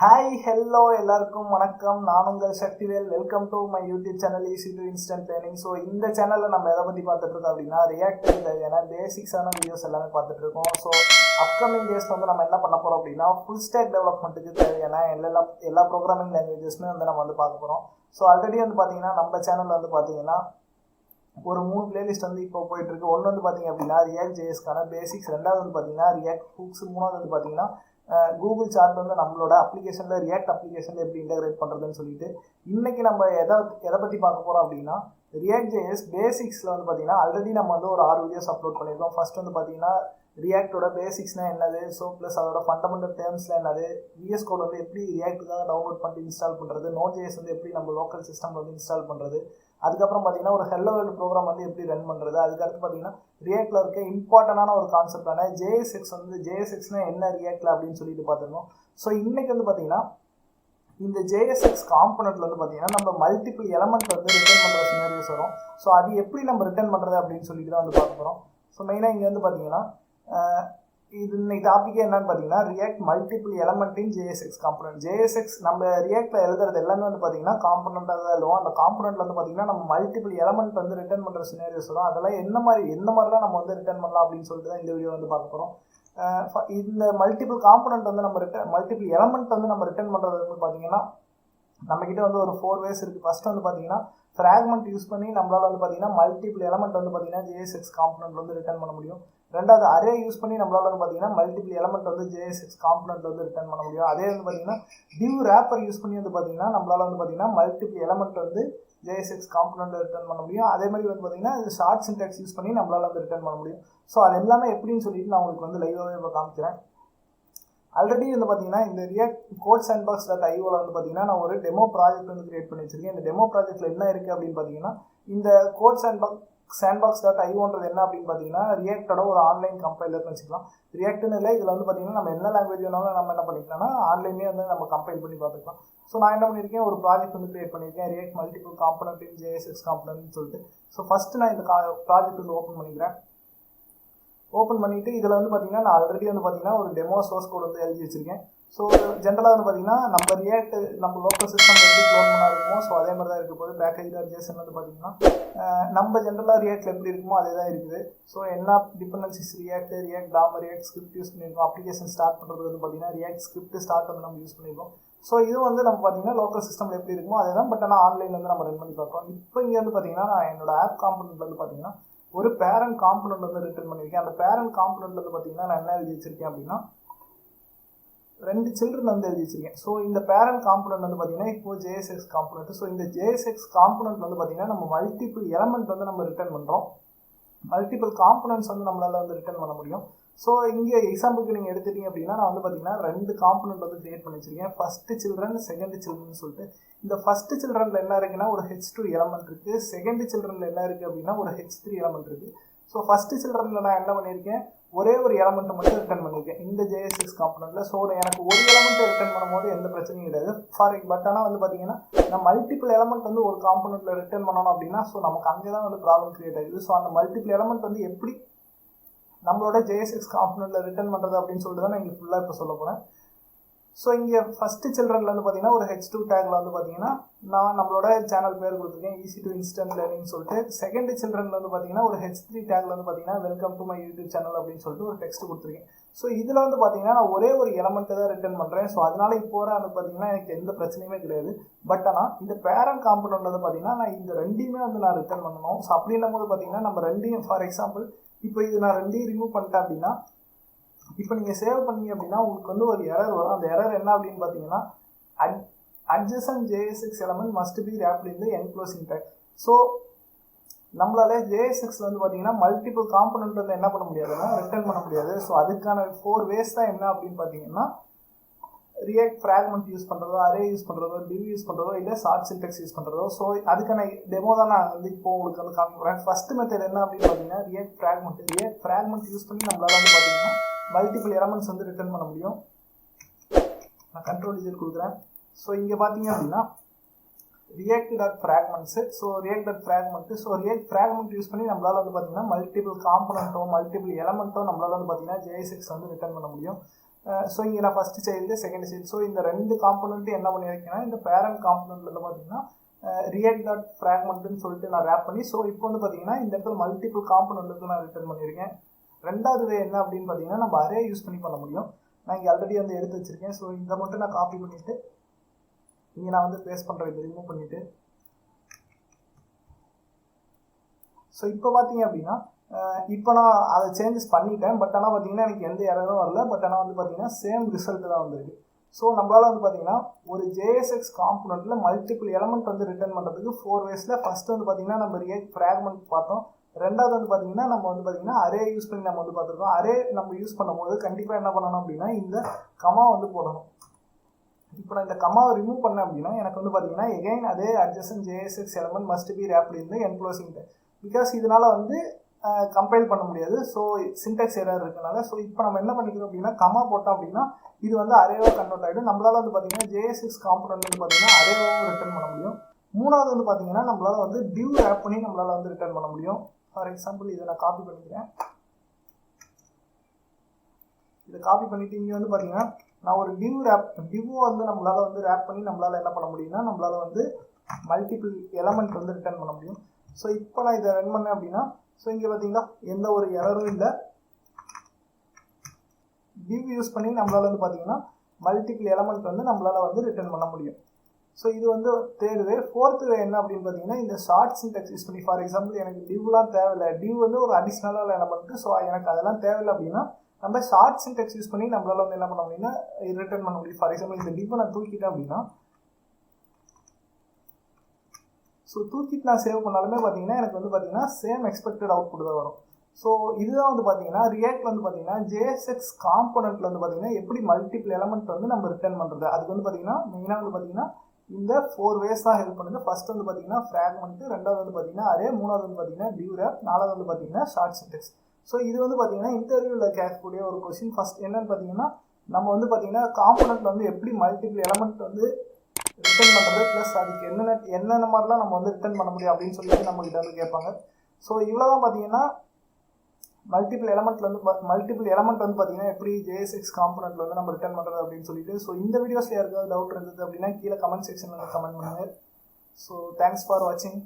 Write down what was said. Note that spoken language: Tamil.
ஹாய் ஹலோ எல்லாருக்கும் வணக்கம். நான் உங்கள் Sakthivel. Welcome to my YouTube channel easy to instant learning. So இந்த சேனலில் நம்ம எதை பற்றி பார்த்துட்டு இருக்கோம் அப்படின்னா ரியாக்டிவ் தேவையான பேசிக்ஸான வீடியோஸ் எல்லாமே பார்த்துட்டு இருக்கோம். ஸோ அப்கமிங் டேஸ் வந்து நம்ம என்ன பண்ண போகிறோம் அப்படின்னா ஃபுல் ஸ்டாக் டெவலப்மெண்ட்டுக்கு தேவையான எல்லா ப்ரோக்ராமிங் லாங்குவேஜஸ்மே வந்து நம்ம வந்து பார்க்க போகிறோம். ஸோ ஆல்ரெடி வந்து பார்த்தீங்கன்னா நம்ம சேனலில் வந்து பார்த்தீங்கன்னா ஒரு 3 பிளேலிஸ்ட் வந்து இப்போ போயிட்டு இருக்கு. ஒன்று வந்து பார்த்தீங்க அப்படின்னா reactjsக்கான பேசிக்ஸ், ரெண்டாவது வந்து பார்த்தீங்கன்னா ரியாக்ட் ஹூக்ஸ், மூணாவது வந்து பார்த்தீங்கன்னா கூகுள் சார்ட் வந்து நம்மளோட அப்ளிகேஷனில் ரியாக்ட் அப்ளிகேஷனில் எப்படி இன்டகிரேட் பண்ணுறதுன்னு சொல்லிட்டு இன்றைக்கி நம்ம எதை பற்றி பார்க்க போகிறோம் அப்படின்னா reactjs பேசிக்ஸில் வந்து பார்த்தீங்கன்னா ஆல்ரெடி நம்ம வந்து ஒரு 6 வீடியோஸ் அப்லோட் பண்ணியிருக்கோம். ஃபர்ஸ்ட் வந்து பார்த்தீங்கன்னா ரியாக்டோட பேசிக்ஸ்னால் என்னது, ஸோ ப்ளஸ் அதோட ஃபண்டமெண்டல் டேர்ம்ஸ்லாம் என்னது, விஎஸ் கோட் வந்து எப்படி ரியாக்டுக்காக டவுன்லோட் பண்ணிட்டு இன்ஸ்டால் பண்ணுறது, நோட்.js வந்து எப்படி நம்ம லோக்கல் சிஸ்டமில் வந்து இன்ஸ்டால் பண்ணுறது, அதுக்கப்புறம் பார்த்தீங்கன்னா ஒரு ஹெல்லோ வேர்ல்டு ப்ரோக்ராம் வந்து எப்படி ரன் பண்ணுறது, அதுக்கடுத்து பார்த்தீங்கன்னா ரியாக்டில் இருக்க இம்பார்ட்டண்டான ஒரு கான்செப்டான JSX வந்து JSXனா என்ன ரியாக்டில் அப்படின்னு சொல்லிட்டு பார்த்துருந்தோம். ஸோ இன்றைக்கி வந்து பார்த்தீங்கன்னா இந்த JSX காம்பனண்ட்டில் வந்து பார்த்தீங்கன்னா நம்ம மல்டிபிள் எலமெண்ட் வந்து ரிட்டர்ன் பண்ணுற சினாரியோஸ் வரும். ஸோ அது எப்படி நம்ம ரிட்டர்ன் பண்ணுறது அப்படின்னு சொல்லிட்டு தான் வந்து பார்க்க போகிறோம். ஸோ மெயினாக இங்கே வந்து பார்த்தீங்கன்னா இது இன்னைக்கு டாப்பிக்கே என்னன்னு பார்த்தீங்கன்னா ரியாக்ட் மல்டிபிள் எலமெண்ட் இன் JSX காம்பனண்ட். JSX நம்ம ரியாக்டில் எழுதுறது எல்லாமே வந்து பார்த்தீங்கன்னா காம்பனண்ட்டாக தான் எழுதுவோம். அந்த காம்பனண்ட்டில் வந்து பார்த்தீங்கன்னா நம்ம மல்டிபிள் எலமெண்ட் வந்து ரிட்டர்ன் பண்ணுற சினாரியோஸ் வரும். அதெல்லாம் எந்த மாதிரிலாம் நம்ம வந்து ரிட்டர்ன் பண்ணலாம் அப்படின்னு சொல்லிட்டு தான் இந்த வீடியோ வந்து பார்க்க போகிறோம். இந்த மல்டிபிள் காம்பனண்ட் வந்து நம்ம மல்டிபிள் எலமெண்ட் வந்து நம்ம ரிட்டர்ன் பண்ணுறது வந்து பார்த்தீங்கன்னா நம்மக்கிட்ட வந்து ஒரு 4 வேஸ் இருக்குது. ஃபஸ்ட்டு வந்து பார்த்தீங்கன்னா ஃப்ராக்மெண்ட் யூஸ் பண்ணி நம்மளால் வந்து பார்த்தீங்கன்னா மல்டிபிள் எலமெண்ட் வந்து பார்த்தீங்கன்னா JSX காம்பனண்ட் வந்து ரிட்டர்ன் பண்ண முடியும். ரெண்டாவது அரே யூஸ் பண்ணி நம்மளால் வந்து பார்த்தீங்கன்னா மல்டிபிள் எலமெண்ட் வந்து JSX காம்பனண்ட் வந்து ரிட்டர்ன் பண்ண முடியும். அதே வந்து பார்த்தீங்கன்னா டிவ் ரேப்பர் யூஸ் பண்ணி வந்து பார்த்தீங்கன்னா நம்மளால் வந்து பார்த்தீங்கன்னா மல்டிபிள் எலமெண்ட் வந்து JSX காம்பனண்ட் ரிட்டர்ன் பண்ண முடியும். அதே மாதிரி வந்து பார்த்தீங்கன்னா ஷார்ட் சின்டாக்ஸ் யூஸ் பண்ணி நம்மளால் வந்து ரிட்டர்ன் பண்ண முடியும். ஸோ அது எல்லாமே எப்படின்னு சொல்லிட்டு நான் உங்களுக்கு வந்து லைவாகவே இப்போ காமிக்கிறேன். ஆல்ரெடி வந்து பார்த்தீங்கன்னா இந்த ரியாக்ட் கோட் sandbox.ioல வந்து பார்த்தீங்கன்னா நான் ஒரு டெமோ ப்ராஜெக்ட் வந்து கிரியேட் பண்ணி வச்சிருக்கேன். இந்த டெமோ ப்ராஜெக்ட்டில் என்ன இருக்குது அப்படின்னு பார்த்தீங்கன்னா இந்த கோட் sandbox.ioன்றது என்ன அப்படின்னு பார்த்தீங்கன்னா ரியாக்டோட ஒரு ஆன்லைன் கம்பைலர்னு வச்சுக்கலாம். ரியாக்ட்னு இல்லை, இதில் வந்து பார்த்தீங்கன்னா நம்ம என்ன லாங்குவேஜ் வேணாலும் நம்ம என்ன பண்ணிக்கலாம்னா ஆன்லைன்லேயே வந்து நம்ம கம்பைல் பண்ணி பார்த்துக்கலாம். ஸோ நான் என்ன பண்ணியிருக்கேன், ஒரு ப்ராஜெக்ட் வந்து கிரியேட் பண்ணியிருக்கேன் ரியாக்ட் மல்டிபிள் காம்பனண்ட் இன் JSX காம்பனண்ட்னு சொல்லிட்டு. ஸோ ஃபஸ்ட்டு நான் இந்த ப்ராஜெக்ட் வந்து ஓப்பன் பண்ணிக்கிறேன். ஓப்பன் பண்ணிவிட்டு இதில் வந்து பார்த்தீங்கன்னா நான் ஆல்ரெடி வந்து பார்த்தீங்கன்னா ஒரு டெமோ சோர்ஸ் கோட் வந்து எழுதி வச்சிருக்கேன். ஸோ ஜென்ரலாக வந்து பார்த்தீங்கன்னா நம்ம ரியாக்ட் நம்ம லோக்கல் சிஸ்டம் எப்படி க்ளோன் பண்ணா இருக்குமோ ஸோ அதே மாதிரி தான் இருக்க போது. பேக்கேஜ்.json வந்து பார்த்தீங்கன்னா நம்ம ஜென்ரலாக ரியாக்டில் எப்படி இருக்குமோ அதே தான் இருக்குது. ஸோ என்ன dependencies react Dahmer react script use பண்ணியிருக்கோம். அப்ளிகேஷன் ஸ்டார்ட் பண்ணுறது வந்து பார்த்தீங்கன்னா ரியாக்ட் ஸ்கிரிப்ட் ஸ்டார்ட் வந்து நம்ம யூஸ் பண்ணியிருக்கோம். ஸோ இது வந்து நம்ம பார்த்தீங்கன்னா லோக்கல் சிஸ்டமில் எப்படி இருக்குமோ அதே தான், பட் ஆனால் ஆன்லைனில் வந்து நம்ம ரன் பண்ணி பார்க்குறோம். இப்போ இங்கே வந்து பார்த்தீங்கன்னா நான் என்னோட ஆப் காம்பனண்ட் வந்து பார்த்தீங்கன்னா ஒரு பேரண்ட் காம்பனண்ட் வந்து ரிட்டர்ன் பண்ணியிருக்கேன். அந்த பேரண்ட் காம்பனண்ட் வந்து பார்த்தீங்கன்னா நான் என்ன எழுதி வச்சிருக்கேன் அப்படின்னா 2 சில்ட்ரன் வந்து எழுதி வச்சிருக்கேன். ஸோ இந்த பேரண்ட் காம்பனண்ட் வந்து பார்த்தீங்கன்னா இப்போ JSX காம்பனண்ட். ஸோ இந்த JSX காம்பனண்ட் வந்து பார்த்தீங்கன்னா நம்ம மல்டிபிள் எலமெண்ட் வந்து நம்ம ரிட்டர்ன் பண்ணுறோம். மல்டிபிள் காம்பனண்ட்ஸ் வந்து நம்மளால் வந்து ரிட்டர்ன் பண்ண முடியும். ஸோ இங்கே எக்ஸாம்பிளுக்கு நீங்கள் எடுத்துட்டீங்க அப்படின்னா நான் வந்து பார்த்தீங்கன்னா 2 காம்பனண்ட் வந்து கிரியேட் பண்ணி வச்சிருக்கேன். ஃபஸ்ட்டு சில்ட்ரன், செகண்ட் சில்ட்ரன் சொல்லிட்டு. இந்த ஃபஸ்ட்டு சில்ட்ரனில் என்ன இருக்குன்னா ஒரு H2 எலமெண்ட் இருக்குது. செகண்ட் சில்ட்ரனில் என்ன இருக்குது அப்படின்னா ஒரு H3 எலமெண்ட் இருக்குது. ஸோ ஃபஸ்ட்டு சில்ட்ரனில் நான் என்ன பண்ணியிருக்கேன், ஒரே ஒரு எலமெண்ட்டை மட்டும் ரிட்டர்ன் பண்ணியிருக்கேன் இந்த JSX காம்பனண்ட்டில். ஸோ எனக்கு ஒரு எலமெண்ட்டை ரிட்டர்ன் பண்ணும்போது எந்த பிரச்சனையும் கிடையாது. பட் ஆனால் வந்து பார்த்தீங்கன்னா நான் மல்டிபிள் எலமெண்ட் வந்து ஒரு காம்பனண்ட்டில் ரிட்டர்ன் பண்ணணும் அப்படின்னா ஸோ நமக்கு அங்கே தான் வந்து ப்ராப்ளம் கிரியேட் ஆகுது. ஸோ அந்த மல்டிபிள் எலமெண்ட் வந்து எப்படி நம்மளோட JSX காம்பனண்ட்டில் ரிட்டர்ன் பண்ணுறது அப்படின்னு சொல்லிட்டு தான் நான் இங்கே ஃபுல்லாக இப்போ சொல்ல போகிறேன். ஸோ இங்கே ஃபஸ்ட்டு சில்ட்ரனில் வந்து பார்த்தீங்கன்னா ஒரு H2 டேக்கில் வந்து பார்த்தீங்கன்னா நான் நம்மளோட சேனல் பேர் கொடுத்துருக்கேன் ஈஸி டு இன்ஸ்டன்ட் லேர்னிங் சொல்லிட்டு. செகண்ட் சில்ட்ரனில் வந்து பார்த்தீங்கன்னா ஒரு H3 டேக்கில் வந்து பார்த்தீங்கன்னா welcome to my YouTube channel அப்படின்னு சொல்லிட்டு ஒரு டெக்ஸ்ட் கொடுத்துருக்கேன். ஸோ இதில் வந்து பார்த்தீங்கன்னா நான் ஒரே ஒரு எலமெண்ட்டை தான் ரிட்டர்ன் பண்ணுறேன். ஸோ அதனால் இப்போ வந்து பார்த்தீங்கன்னா எனக்கு எந்த பிரச்சனையுமே கிடையாது. பட் ஆனால் இந்த பேரண்ட் காம்பனண்ட் வந்து பார்த்தீங்கன்னா நான் இந்த ரெண்டையுமே வந்து நான் ரிட்டர்ன் பண்ணணும். ஸோ அப்படின்னும் போது பார்த்தீங்கன்னா நம்ம ரெண்டையும் ஃபார் எக்ஸாம்பிள் இப்போ இது நான் ரெண்டையும் ரிமூவ் பண்ணிட்டேன் அப்படின்னா இப்போ நீங்கள் சேவ் பண்ணீங்க அப்படின்னா உங்களுக்கு வந்து ஒரு எரர் வரும். அந்த எரர் என்ன அப்படின்னு பார்த்தீங்கன்னா adjacent JSX element must be wrapped in the enclosing tag. So நம்மளால JSXல வந்து பார்த்தீங்கன்னா மல்டிபிள் காம்பனண்ட் வந்து என்ன பண்ண முடியாதுன்னா ரிட்டர்ன் பண்ண முடியாது. ஸோ அதுக்கான 4 வேஸ் தான் என்ன அப்படின்னு பார்த்தீங்கன்னா ரியாக்ட் ஃப்ராக்மெண்ட் யூஸ் பண்ணுறதோ, அரே யூஸ் பண்ணுறதோ, டிவ் யூஸ் பண்ணுறதோ, இல்லை ஷார்ட் சின்டாக்ஸ் யூஸ் பண்ணுறதோ. ஸோ அதுக்கான டெமோ தான் நான் வந்து இப்போ உங்களுக்கு வந்து காமிக்கிறேன். ஃபஸ்ட்டு மெத்தட் என்ன அப்படின்னு பார்த்தீங்கன்னா ரியாக்ட் ஃப்ராக்மெண்ட் யூஸ் பண்ணி நம்மளால வந்து பார்த்தீங்கன்னா மல்டிபிள் எலமெண்ட்ஸ் வந்து ரிட்டர்ன் பண்ண முடியும். நான் கண்ட்ரோல் Z கொடுக்குறேன். ஸோ இங்கே பார்த்தீங்க அப்படின்னா react.fragments. So react fragment use பண்ணி நம்மளால் வந்து பார்த்தீங்கன்னா மல்டிபிள் காம்பனண்ட்டோ மல்டிபிள் எலமெண்ட்டோ நம்மளால் வந்து பார்த்தீங்கன்னா JSX வந்து ரிட்டர்ன் பண்ண முடியும். ஸோ இங்கே நான் first child second child. So இந்த ரெண்டு காம்பனண்ட்டு என்ன பண்ணியிருக்கேன்னா இந்த பேரண்ட் காம்பனண்ட்டில் வந்து பார்த்தீங்கன்னா react டாட் ஃப்ராக்மெண்ட்னு சொல்லிட்டு நான் ரேப் பண்ணி, ஸோ இப்போ வந்து பார்த்தீங்கன்னா இந்த இடத்துல மல்டிபிள் காம்பனண்ட்டுக்கு நான் ரிட்டர்ன் பண்ணியிருக்கேன். ரெண்டாவது வே என்ன அப்படின்னு பார்த்தீங்கன்னா நம்ம அரே யூஸ் பண்ணி பண்ண முடியும். நான் இங்கே ஆல்ரெடி வந்து எடுத்து வச்சுருக்கேன். ஸோ இதை மட்டும் நான் காப்பி பண்ணிவிட்டு இங்கே நான் வந்து பேஸ்ட் பண்ணுறேன், இதை ரிமூவ் பண்ணிவிட்டு. ஸோ இப்போ பார்த்தீங்க அப்படின்னா இப்போ நான் அதை சேஞ்சஸ் பண்ணிட்டேன். பட் ஆனால் பார்த்தீங்கன்னா எனக்கு எந்த எரரும் வரல. பட் ஆனால் வந்து பார்த்தீங்கன்னா சேம் ரிசல்ட் தான் வந்திருக்கு. ஸோ நம்மளால் வந்து பார்த்தீங்கன்னா ஒரு JSX காம்பனண்ட்டில் மல்டிபிள் எலமெண்ட் வந்து ரிட்டர்ன் பண்ணுறதுக்கு 4 வேஸில் ஃபஸ்ட்டு வந்து பார்த்தீங்கன்னா நம்ம ரியாக்ட் ஃப்ராக்மெண்ட் பார்த்தோம். ரெண்டாவது வந்து பார்த்தீங்கன்னா நம்ம வந்து பார்த்தீங்கன்னா அரே யூஸ் பண்ணி நம்ம வந்து பார்த்துருக்கோம். அரே நம்ம யூஸ் பண்ணும்போது கண்டிப்பாக என்ன பண்ணணும் அப்படின்னா இந்த கமா வந்து போடணும். இப்போ நான் இந்த கமாவை ரிமூவ் பண்ணேன் அப்படின்னா எனக்கு வந்து பார்த்தீங்கன்னா எகைன் அதே adjacent JSX element must be raped in the enclosing type. Because இதனால் வந்து கம்பைல் பண்ண முடியாது. ஸோ சின்டாக்ஸ் எரர் இருக்கனால. ஸோ இப்போ நம்ம என்ன பண்ணிக்கிறோம் அப்படின்னா கமா போட்டோம் அப்படின்னா இது வந்து அரேவாக கன்வெர்ட் ஆகிடும். நம்மளால் வந்து பார்த்தீங்கன்னா JSX காம்பனண்ட் வந்து பார்த்தீங்கன்னா அரேவாகவும் ரிட்டர்ன் பண்ண முடியும். மூணாவது வந்து பார்த்தீங்கன்னா நம்மளால் வந்து டிவ் ரேப் பண்ணி நம்மளால் வந்து ரிட்டர்ன் பண்ண முடியும். ஃபார் எக்ஸாம்பிள் இதை நான் காப்பி பண்ணிக்கிறேன். இதை காப்பி பண்ணிவிட்டு இங்கே வந்து பார்த்தீங்கன்னா நான் ஒரு டிவ் வந்து நம்மளால் வந்து ரேப் பண்ணி நம்மளால் என்ன பண்ண முடியும்னா நம்மளால் வந்து மல்டிபிள் எலமெண்ட் வந்து ரிட்டர்ன் பண்ண முடியும். ஸோ இப்போ நான் இதை ரன் பண்ணேன் அப்படின்னா ஸோ இங்கே பார்த்தீங்களா எந்த ஒரு எரரும் இல்லை. டிவ் யூஸ் பண்ணி நம்மளால் வந்து பார்த்தீங்கன்னா மல்டிபிள் எலமெண்ட் வந்து நம்மளால் வந்து ரிட்டர்ன் பண்ண முடியும். ஸோ இது வந்து தேர்ட் வே. ஃபோர்த் வே என்ன அப்படின்னு பார்த்தீங்கன்னா இந்த ஷார்ட் சின்டாக்ஸ் யூஸ் பண்ணி, ஃபார் எக்ஸாம்பிள் எனக்கு டிவ்லாம் தேவையில்லை, டிவ் வந்து ஒரு அடிஷ்னலாக எலமெண்ட்டு, ஸோ எனக்கு அதெல்லாம் தேவையில்லை அப்படின்னா நம்ம ஷார்ட் சின்டாக்ஸ் யூஸ் பண்ணி நம்மளால் வந்து என்ன பண்ண முடியும்னா ரிட்டர்ன் பண்ண முடியும். ஃபார் எக்ஸாம்பிள் இந்த டிவ்வை நான் தூக்கிட்டேன் அப்படின்னா ஸோ தூக்கிட்டு நான் சேவ் பண்ணாலுமே பார்த்தீங்கன்னா எனக்கு வந்து பார்த்தீங்கன்னா சேம் எக்ஸ்பெக்டட் அவுட்புட் தான் வரும். ஸோ இதுதான் வந்து பார்த்தீங்கன்னா ரியாக்டில் வந்து பார்த்தீங்கன்னா JSX காம்பனண்ட்டில் வந்து பார்த்தீங்கன்னா எப்படி மல்டிபிள் எலமெண்ட் வந்து நம்ம ரிட்டர்ன் பண்ணுறது, அதுக்கு வந்து பார்த்தீங்கன்னா மெயினாக வந்து பார்த்தீங்கன்னா இந்த 4 வேஸ் தான் ஹெல்ப் பண்ணுது. ஃபர்ஸ்ட் வந்து பார்த்தீங்கன்னா ஃப்ராக்மெண்ட்டு, ரெண்டாவது வந்து பார்த்தீங்கன்னா அரே, மூணாவது வந்து பார்த்தீங்கன்னா டிவ் ரேப், நாலாவது வந்து பார்த்தீங்கன்னா ஷார்ட் சின்டாக்ஸ். ஸோ இது வந்து பார்த்தீங்கன்னா இன்டர்வியூவில் கேட்கக்கூடிய ஒரு கொஸ்டின். ஃபர்ஸ்ட் என்னன்னு பார்த்தீங்கன்னா நம்ம வந்து பார்த்தீங்கன்னா காம்பனண்ட்டில் வந்து எப்படி மல்டிபிள் எலமெண்ட் வந்து ரிட்டர்ன் பண்ணுறது, ப்ளஸ் அதுக்கு என்னென்ன மாதிரிலாம் நம்ம வந்து ரிட்டர்ன் பண்ண முடியும் அப்படின்னு சொல்லிட்டு நம்மகிட்ட வந்து கேட்பாங்க. ஸோ இவ்வளோ தான் பார்த்தீங்கன்னா மல்டிபிள் எலமெண்ட் வந்து பார்த்தீங்கன்னா எப்படி JSX காம்பனண்ட்டில் வந்து நம்ம ரிட்டர்ன் பண்ணுறது அப்படின்னு சொல்லிட்டு. ஸோ இந்த வீடியோஸில் யாருக்காவது டவுட் இருந்தது அப்படின்னா கீழே கமெண்ட் செக்ஷனில் கமெண்ட் பண்ணுங்கள். ஸோ தேங்க்ஸ் ஃபார் வாட்சிங்.